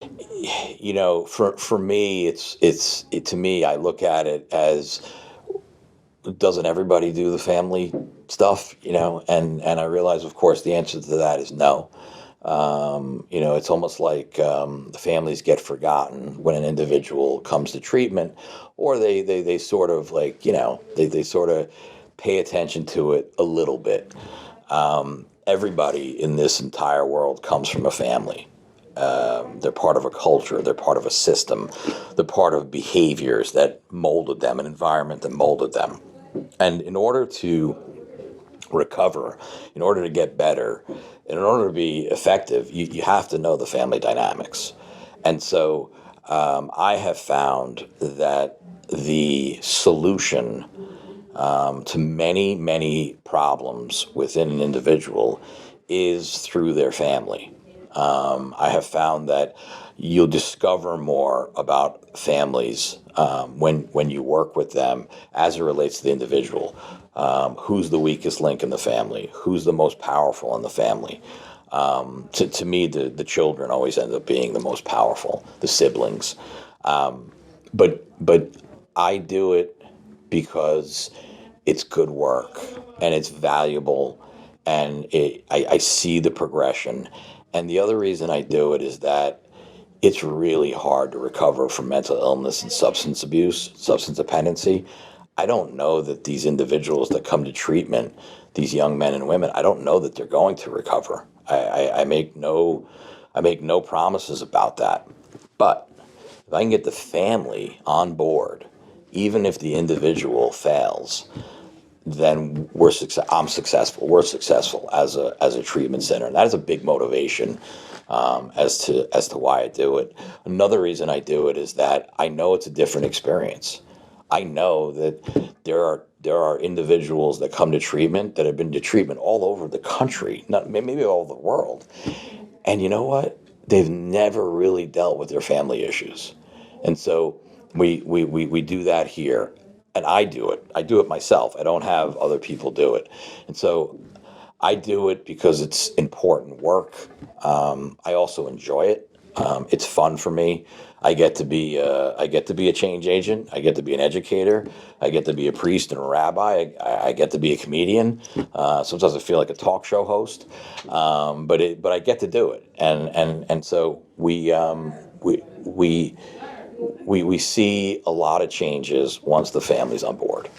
For me, to me, I look at it as, doesn't everybody do the family stuff? And I realize, of course, the answer to that is no. It's almost like the families get forgotten when an individual comes to treatment, or they sort of like, they sort of pay attention to it a little bit. Everybody in this entire world comes from a family. They're part of a culture, they're part of a system, they're part of behaviors that molded them, an environment that molded them. And in order to recover, in order to get better, in order to be effective, you have to know the family dynamics. And so I have found that the solution to many, many problems within an individual is through their family. I have found that you'll discover more about families when you work with them as it relates to the individual. Who's the weakest link in the family? Who's the most powerful in the family? To me, the children always end up being the most powerful, the siblings. But I do it because it's good work and it's valuable, and I see the progression. And the other reason I do it is that it's really hard to recover from mental illness and substance abuse, substance dependency. I don't know that these individuals that come to treatment, these young men and women, I don't know that they're going to recover. I make no promises about that. But if I can get the family on board, even if the individual fails, then I'm successful. We're successful as a treatment center, and that is a big motivation as to why I do it. Another reason I do it is that I know it's a different experience. I know that there are individuals that come to treatment that have been to treatment all over the country, not maybe all over the world, and you know what? They've never really dealt with their family issues. And so we do that here. And I do it. I do it myself. I don't have other people do it. And so I do it because it's important work. I also enjoy it. It's fun for me. I get to be a change agent. I get to be an educator. I get to be a priest and a rabbi. I get to be a comedian. Sometimes I feel like a talk show host, but I get to do it. And so we see a lot of changes once the family's on board.